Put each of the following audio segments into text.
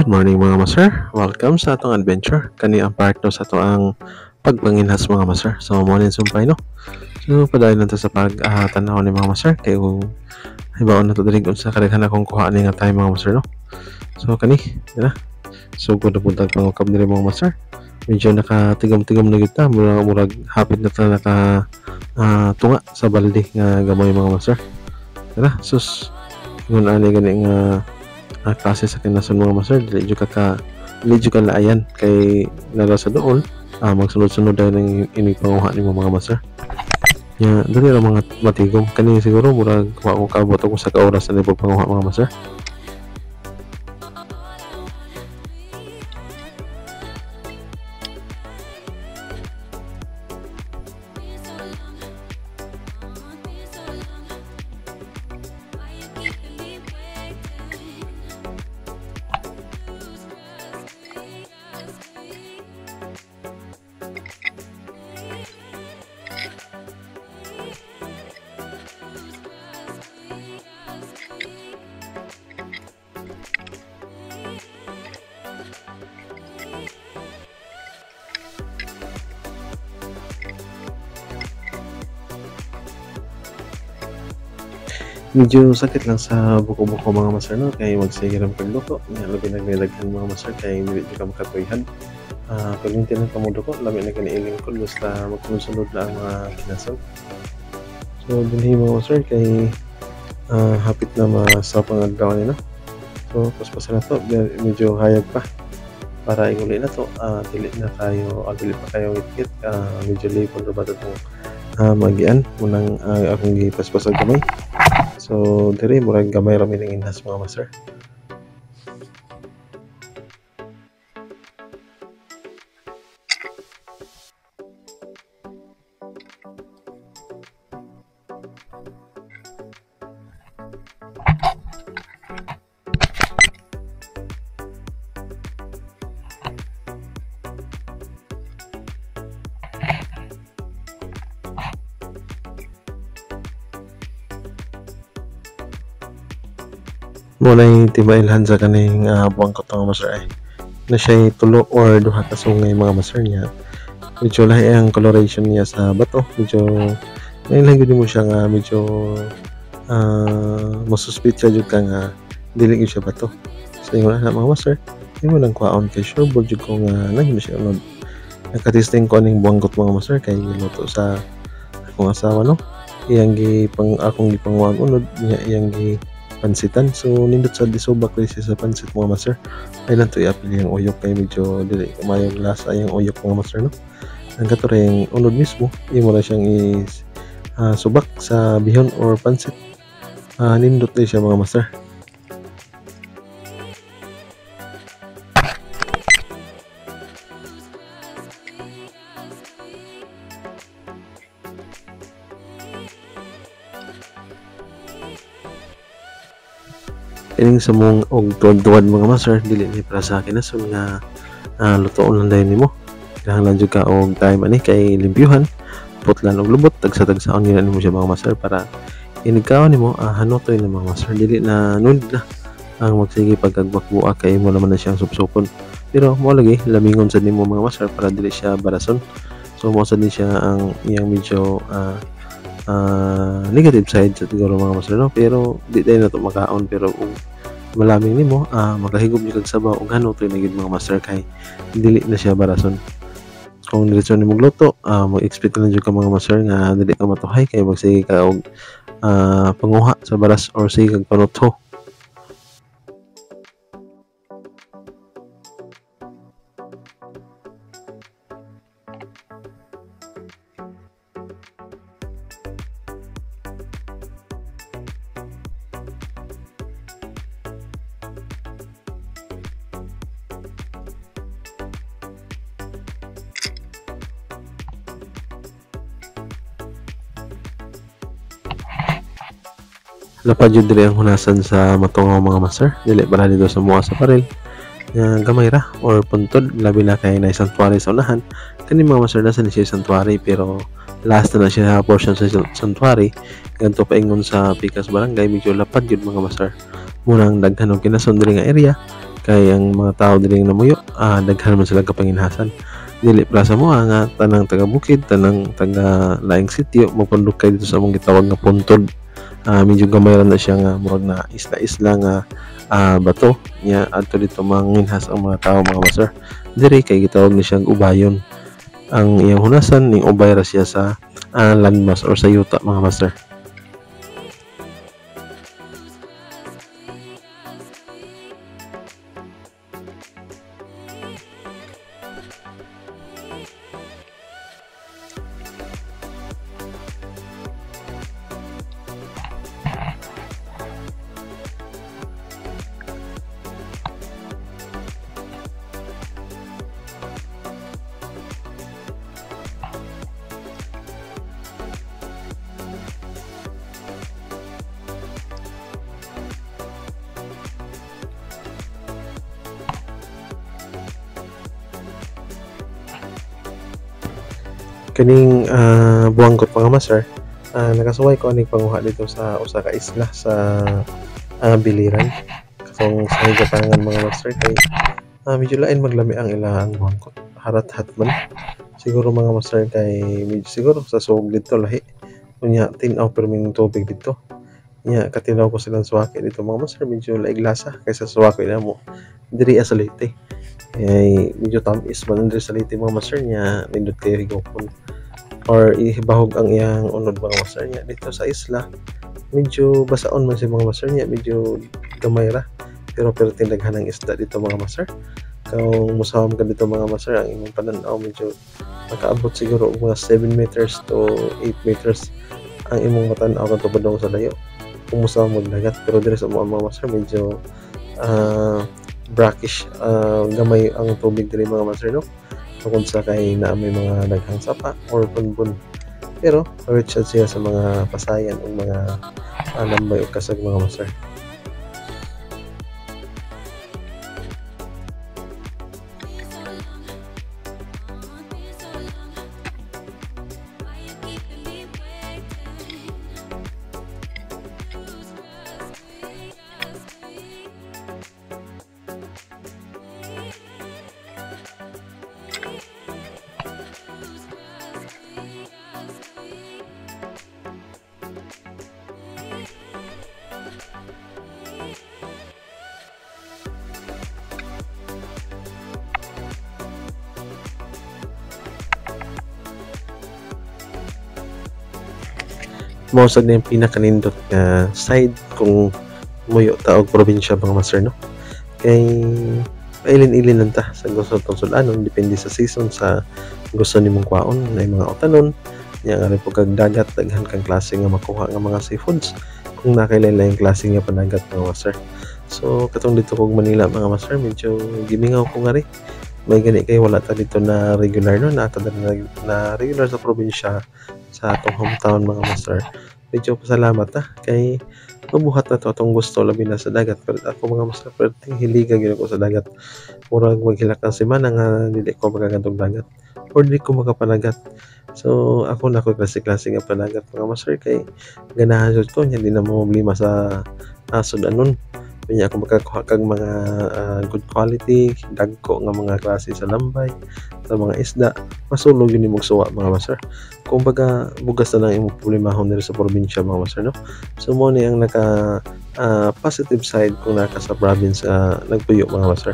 Good morning mga master. Welcome sa atong adventure. Kani ang part no sa ato ang pagpanginhas mga master. So mo nin sumpay no. So padayon nato sa tanaw ni mga master kay hibaon na to diri unsa kadaghan akong kuha ni nga time mga master no. So kani, na. So good na puntag pangukab diri mga master. Medyo nakatigam-tigam na kita, murag hapit na ta naka tunga sa balde nga gamay mga master. Tara, sus. Ngun ani gani nga klase sa kinason mga master, dili jud ka laayan kay nara sa doon magsunod-sunod dahil ng inig panguha ni mga master. Ya, dali ra mga matigom kani siguro murag wa ko kaabot ako sa kaoras na panguha mga master. Medyo sakit lang sa buko-buko mga master no kay magsigiram pagluto nya labi nagdaghan mga master kay dili ka makatuyhan. Pag tinang kamudo ko lami na kaniiling ko basta magsunod na ang mga kinason. So dinhi mga master kay hapit na sa pangadlaw ni no. So paspas na to medyo hayag pa para inguli na to dili pa kayo itkit medyo lipon ra ba to magian munang akong gipaspas og gamay. So diri murag gamay ra mi ning inhas mga master. Muna'y timailhan sa kaning buwang ko mga master ay na siya'y tulo or duha ka sungay mga master niya. Medyo lahi ang coloration niya sa bato, medyo ngayon din mo siya nga medyo masuspitsya jud ka nga dili gyud siya bato. So yung na mga master mo nang kwaon kay sure board jud ko nga naging siya unod. Nakatisting ko ning buwang ko mga master kay luto sa akong asawa no. Akong gipangwan unod niya iyang pansitan. So nindot sa disobak sa pansit mga master ay lang to i-apil yung uyok kay medyo dili mayong lasa yung uyok mga master no. Ang katore yung unod mismo imo na siyang subak sa bihon or pansit nindot din siya mga master. Ining sa mong og tuwad mga master dili ni para sa akin so nga lutoon lang dayon nimo. Kinahanglan jud ka og time ani kay limpyuhan, putlan og lubot tagsa-tagsaon nila nimo siya mga master para inigkaon nimo hanutoy na mga master dili na nunod na ang magsige pagkagbakbuak kay mo naman na siyang supsupon. Pero mo lagi lamingon sa nimo mga master para dili siya barason. So mo sa din siya ang iyang medyo negative side sa siguro mga master no, pero di tayo na to makaon pero malaming nimo makahigop jud kag sabaw ug hanutoy na gid mga master kay dili na siya barason. Kung diretso nimo gluto mag-expect lang jud ka mga master nga dili ka matuhay kay magsige ka og panguha sa baras or sige kag panutho. Lapad jud diri ang hunasan sa matungaw mga master dili para dito sa muha sa parel gamay ra or puntod labi na kay na sanctuary sa unahan kani mga master nasa ni siya sanctuary pero last na siya portion sa sanctuary ganto paingon sa Pikas Barangay medyo lapad yun mga master munang daghan og kinason diri nga area kay ang mga tao dili namuyo daghan man sila kapanginhasan. Dili para sa mua nga tanang taga bukid, tanang taga laing sitio magpandukay dito sa among gitawag nga puntod. Medyo gamay ra na siya nga murag na isla-isla nga bato nya adto dito manginhas ang mga tao mga master. Diri kay gitawag ni siyang ubayon. Ang iyang hunasan ning ubay ra siya sa landmass or sa yuta mga master. Kining buwangkot mga master, nakasuway ko aning panguha dito sa usa ka isla sa Biliran. Kasong sa higatangan mga master kay medyo lain maglami ang ilang buwangkot. Harat-hat man. Siguro mga master kay medyo siguro sa sug dito lahi. Kunya tinaw perming tubig dito. Nya katinaw ko silang suwaki dito mga master medyo laig lasa kaysa suwaki na mo. Diri sa Leyte. Ay medyo tamis man diri sa Leyte mga master nya nindot kay higopon or ihibahog ang iyang unod mga master niya dito sa isla. Medyo basaon man si mga master niya, medyo gamay ra pero tindaghan ng isda dito mga master. Kung musawam ka dito mga master, ang imong pananaw medyo makaabot siguro og mga 7 meters to 8 meters ang imong matanaw kung tubadong sa layo kung musawam mo dagat. Pero diri sa mga master medyo brackish, gamay ang tubig diri mga master no. Kung sa kay na may mga daghang sapa or bunbun pero rich siya sa mga pasayan o mga lambay o kasag mga master. Mao sad na yung pinakanindot nga side kung muyo ta og probinsya mga master no. Kay pailin-ilin lang ta sa gusto tong sulanon depende sa season sa gusto nimong kwaon na mga utanon nya nga rin po kag dagat daghan kang klase nga makuha nga mga seafoods kung nakailan yung klase nga panagat mga master. So katong dito kog Manila mga master medyo gimingaw ko nga rin may gani kay wala ta dito na regular no na regular sa probinsya sa atong hometown mga master. Medyo pasalamat kay mabuhat na to atong gusto labi na sa dagat pero ako mga master perting hiliga gyud ko sa dagat murag maghilak ang semana nga dili ko makagadtong dagat or dili ko makapanagat. So ako na ko klase-klase nga panagat mga master kay ganahan jud ko nya di na mo problema sa sudanon. Kanya ako makakuha kag mga good quality, dagko nga mga klase sa lambay, sa mga isda, masulog yun imong suwa mga master. Kung baga bugas na lang imong problemahon diri sa probinsya mga master no. So mo ni ang naka positive side kung naka sa province nagpuyo mga master.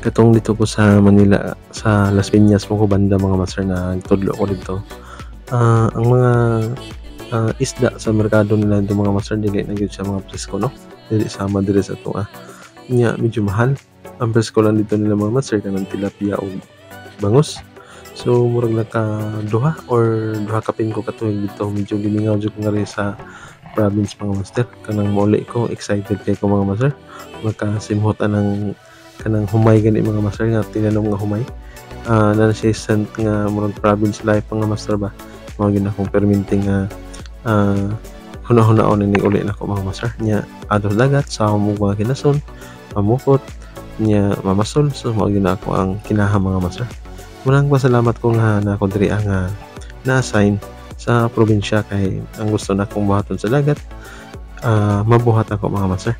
Katong dito po sa Manila, sa Las Piñas mo ko banda mga master na tudlo ko dito. Ang mga isda sa merkado nila dito mga master dili na gyud sa mga presko no. Dili sama diri sa to nya medyo mahal. Ang presko lang dito nila mga master kanang tilapia o bangus. So murag naka duha or duha ka pingko katuig dito medyo gimingaw jud ko nga rin sa province mga master. Kanang muli ko excited kay ko mga master. Makasimhot anang kanang humay gani mga master nga tinanong nga humay na siya sent nga murag province life mga master ba mao gyud akong perminting nga hunahunahon ni uli nako mga master nya adto dagat sa among mga kinason mamukot nya mamasol. So mao gyud ako ang kinahang mga master. Munang pasalamat ko nga na ako diri ang na-assign sa probinsya kay ang gusto na akong buhaton sa dagat mabuhat ako mga master.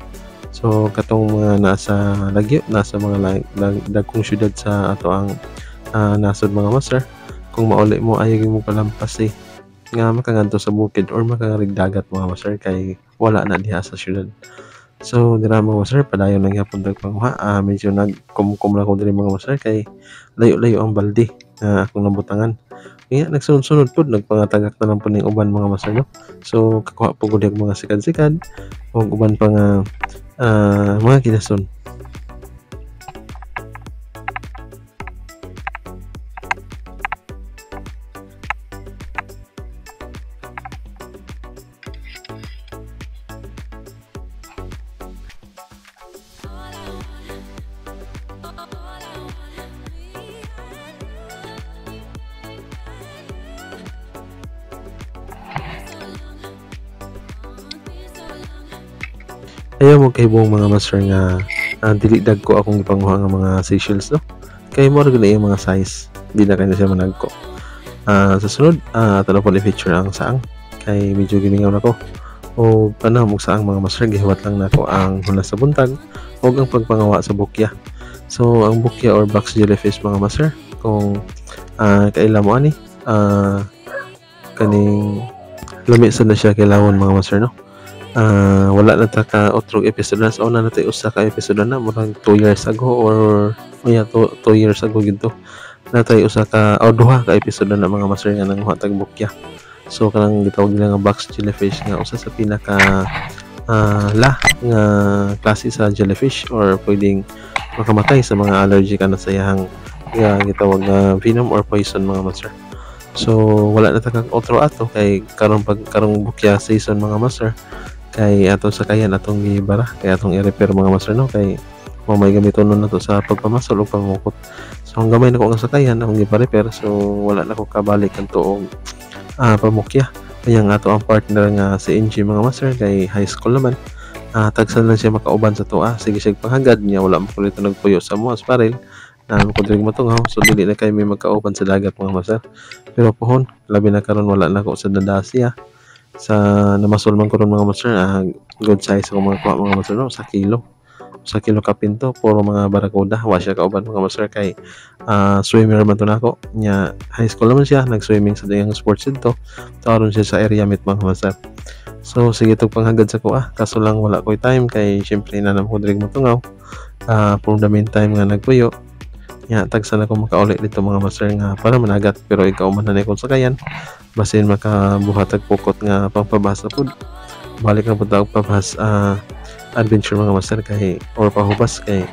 So katong mga nasa lagyo, nasa mga dagkong syudad sa ato ang nasod mga master, kung mauli mo ayaw mo palampas nga makangadto sa bukid or makangarig dagat mga master kay wala na diha sa syudad. So dira mga master padayon lang gyapon tag panguha. Medyo nagkumkum lang ko diri mga master kay layo-layo ang balde na akong nabutangan. Kaya nagsunod-sunod pod nagpangatagak na lang po ning uban mga master no. So kakuha po gud mga sikad-sikad ug uban pa nga mga kinason. Ayaw mo kahibong mga master nga dili dagko akong ipanguha nga mga seashells no. Kay mo ra gyud yung mga size, di na kanya siya managko. Sa sunod talapon i-feature ang saang kay medyo gimingaw nako. O panahon mo saang mga master gihiwat lang nako ang hulas sa buntag ug ang pagpangawa sa bukya. So ang bukya or box jellyfish mga master kung kaila mo ani kaning lami sad na siya kailangan mga master no. Wala na ta ka otrog episode na sa una natay usa ka episode na murag 2 years ago or 2 years ago gid to natay usa ka o duha ka episode na mga master nga nang hatag bukya. So kanang gitawag nila nga box jellyfish nga usa sa pinaka nga klase sa jellyfish or pwedeng makamatay sa mga allergy kana sa iyang gitawag nga venom or poison mga master. So wala na ta kag outro ato kay karong bukya season mga master kay atong sakayan atong gibara kay atong i-repair mga master no kay may gamiton na to sa pagpamasol o pamukot. So ang gamay nako nga sakayan akong gipa-repair so wala na ko kabalik kanto og pamukya. Kaya nga ato ang partner nga si NG mga master kay high school naman tagsan lang siya makauban sa tuwa sige siya panghagad niya wala mo kulit nagpuyo sa mo asparel na ko diri matungaw so dili na kay may magkauban sa dagat mga master. Pero pohon labi na karon wala na ko sa dadasya sa namasol man ko ron mga master good size ko mga kuha mga master no sa kilo kapinto puro mga barakuda wa siya kauban mga master kay swimmer man to nako nya high school naman siya nag-swimming sa dayang sports dito taron siya sa area meet mga master. So sige tog panghagad sa kuha kaso lang wala koy time kay syempre nanam ko diri matungaw for the meantime nga nagpuyo nya tagsan ako makauli dito mga master nga para managat pero ikaw man na kung sakayan basin makabuhat og pukot nga pangpabasa pud balik na pud og pabas adventure mga master kay or pahubas kay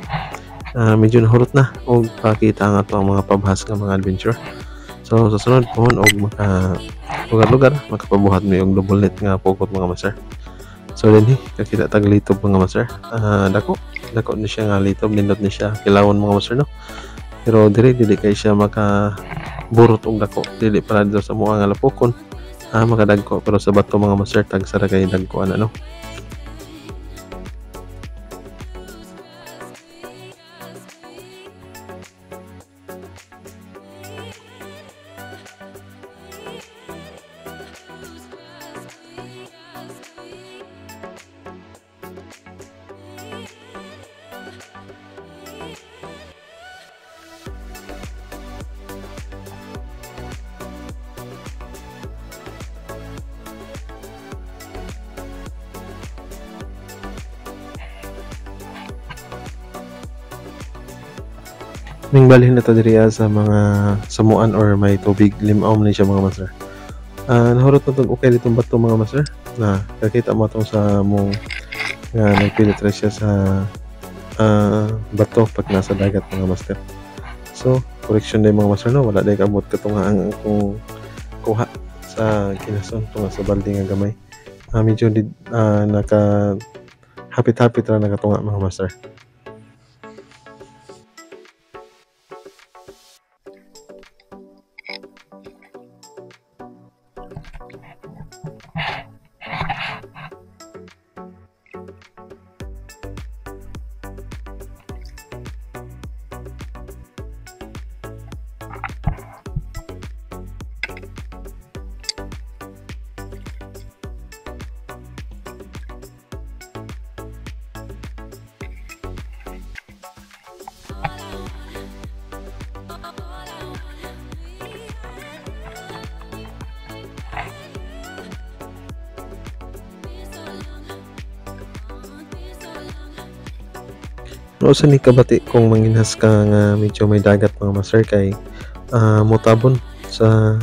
medyo nahurot na og pakita nga to ang mga pabahas nga mga adventure. So sa sunod pohon og lugar makapabuhat mi og double net nga pukot mga master. So dinhi kakita tag litob mga master dako ni siya nga litob nindot ni siya kilawon mga master no. Pero dili kay siya makaburot og dako dili para dito sa mga nga lapokon makadagko pero sa bato mga master tag sara kay dagko ana no. Ning balhin na ta diri sa mga samuan or may tubig limaw man siya mga master. Nahurot na tong okay ditong bato mga master na kakita mo tong sa mong nga nagpenetrate siya sa bato pag nasa dagat mga master. So correction day mga master no wala day kabot katong ang akong kuha sa kinason tunga sa balde nga gamay. Medyo naka hapit-hapit ra nakatunga mga master. O sa ni kabati kung manginhas ka nga medyo may dagat mga master kay mutabon sa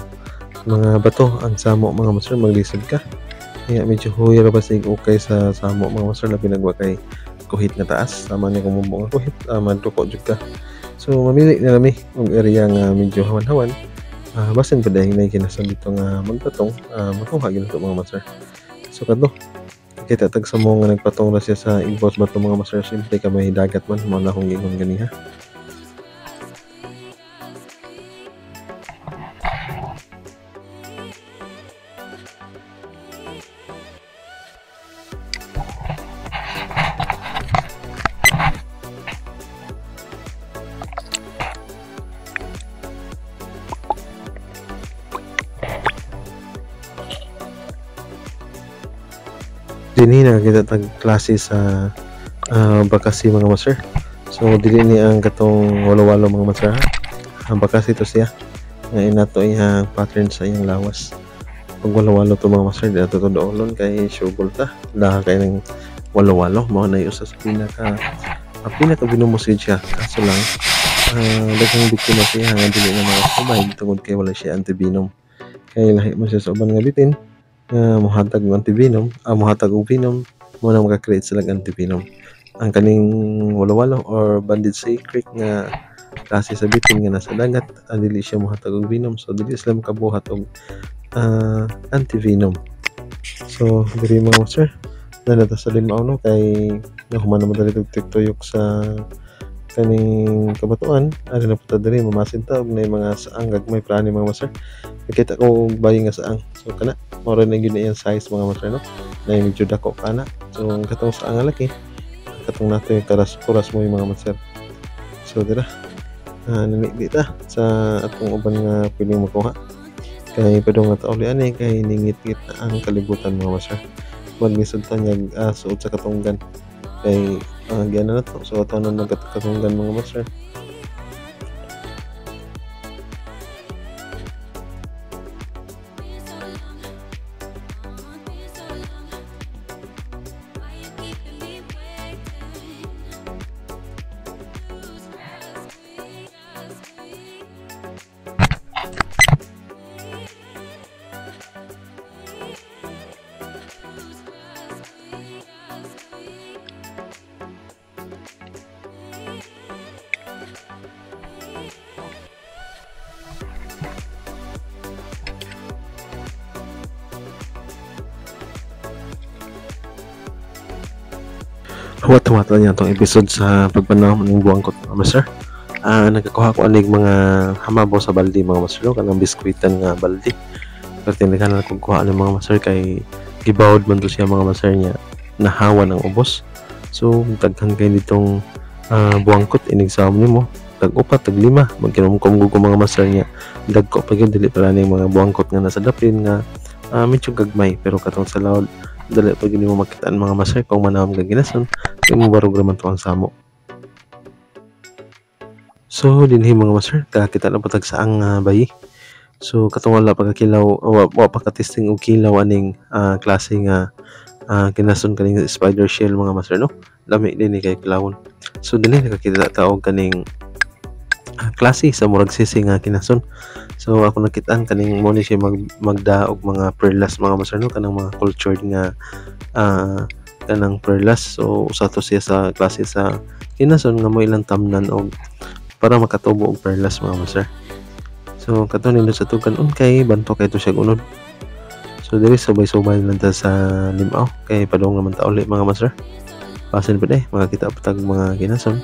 mga bato ang samo mga master, maglisod ka. Kaya medyo huyo ra basig okay sa samo mga master, labi nagwa kay kuhit nga taas sama ni kumumbo nga kuhit, madruko jud ka. So mamili na kami og area nga medyo hawan-hawan, basin pa dahil na kinasan dito nga magpatong, makuha gid nato mga master. So kadto kita tag sa mo nga nagpatong na siya sa ibos bato mga master, simple ka may dagat man mo na kung ingon ganiha. Dinhi na kita tag klase sa bakasi mga master. So dili ni ang katong walo-walo mga master ha. Ang bakasi to siya nga inato iyang pattern sa iyang lawas. Pag walo-walo to mga master, di nato to doolon kay sugol ta. Daha kay ng walo-walo mao na usa sa pinaka binumusig siya. Kaso lang daghang biktima siya nga dili na makakumay tungod kay wala siya antivenom. Kay lahi mo siya sa uban nga bitin mohatag ng antivenom, mohatag og venom mo na maka-create sila ng antivenom. Ang kaning walo-walo or banded sea creek nga klase sa bitin nga nasa dagat, dili siya mohatag og venom, so dili sila makabuhat og antivenom. So diri mga master na nata sa limaw no kay nahuman naman dali tuyok sa kaning kabatuan, ari na puta diri mamasin ta og nay mga saang gagmay plani mga master. Nakita ko bayi nga saang, so kana mao na gyud iyang size mga master no, na medyo dako kana. So katong saang nga laki katong nato yung kuras mo yung mga master. So dira nanigdi ta sa atong uban nga piling makuha kay padong nga tauli ani kay ningit-ngit na ang kalibutan mga master. Maglisod ta nyag suot sa katunggan kay giana na to, so ato na nagkatunggan mga master. Huwat-huwat lang yan itong episode sa pagpanahon ng buwangkot mga master. Nagkakuha ko anig mga hamabaw sa baldi mga master, kanang biskwitan nga baldi. Pero tinaghan na kukuha ng mga master kay gibawod man to siya mga master niya, nahawan ang ubos. So taghang kay ditong buwangkot inigsam nimo tag-upat tag-lima magkinumkom ko mga master niya, dagko pa gyud dili pala ning mga buwangkot nga nasa daplin nga medyo gagmay, pero katong sa laod dali pag hindi mo makitaan mga master kung manawam ka ginason kay mo barog raman to ang samo. So dinhi mga master kakita na patag sa ang bayi. So katong wala pagkakilaw wa pa ka-testing og kilaw aning klase nga kinason kaning spider shell mga master no, lami din ni kay kilawon. So dinhi nakakita ta og kaning klase sa murag sisi nga kinason. So ako nakitaan kaning mo ni siya magdaog mga perlas mga master no, kanang mga cultured nga kanang perlas. So usa to siya sa klase sa kinason nga mo ilang tamnan og para makatubo og perlas mga master. So kato nindot sa tugan kay banto kay to siya unod. So diri subay-subay lang ta sa limaw kay padong naman ta uli mga master. Pasin pa makakita pa tag mga kinason.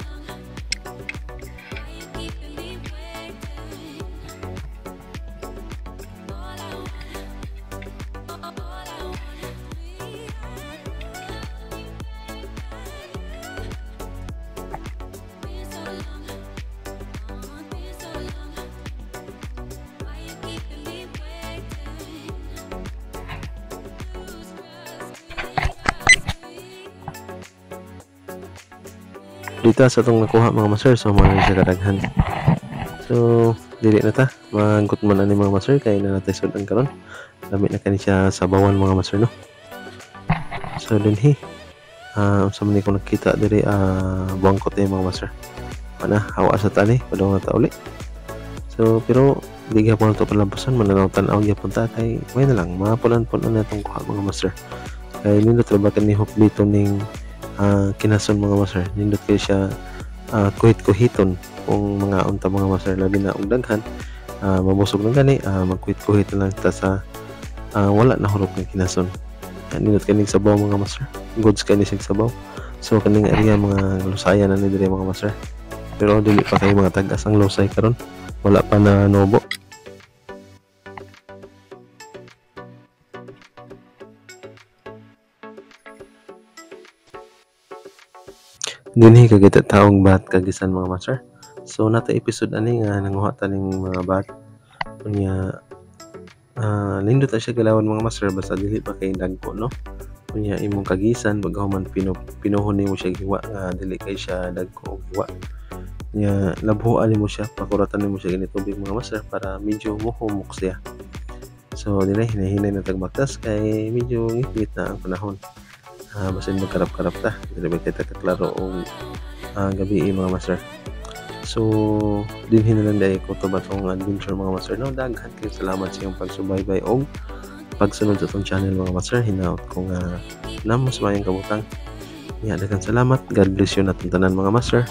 Dito sa itong nakuha mga master, so mga siya kadaghan. So dili na ta magut man ani mga master kay na natay sudan karon, dami na kani siya sa bawan mga master no. So dinhi unsa man ni ko nakita diri buangkot mga master. Ana hawa sa tani padung ta uli. So pero di gyapon to palampusan mananaw tan-aw gyapon ta kay may na lang mapulan-pulan na tong kuha mga master. Kay nindot ra ba kani hukbito ning kinason mga master, nindot kay siya kuhit-kuhiton kung mga unta mga master labi na og daghan mabusog ng gani magkuhit-kuhit na lang ta sa wala na hurot ng kinason. Nindot kaning sabaw mga master, goods kani sig sabaw. So kaning area mga lusaya na ni diri mga master, pero dili pa kay mga tag-as ang lusay karon, wala pa na nobo. Dinhi kagita taong bat kagisan mga master. So nata episode ani nga nanguha ta ning mga bat kunya nindot na siya galawan mga master basta dili pa kay dagko no. Kunya imong kagisan paghuman pinuhon nimo siya giwa nga dili kay siya dagko og giwa. Nya labhuan nimo siya, pakuratan nimo siya gani tubig mga master para medyo muhumok siya. So dinay hinahinay na tagbaktas kay medyo ngipit na ang panahon. Basin magkarap-karap ta dili ba kita kaklaro og gabi mga master. So dinhi na lang dai ko to batong adventure mga master no. Daghan kay salamat sa iyong pagsubaybay og pagsunod sa itong channel mga master. Hinaot ko nga namos mayang kabutang. Daghan salamat. God bless you natong tanan mga master.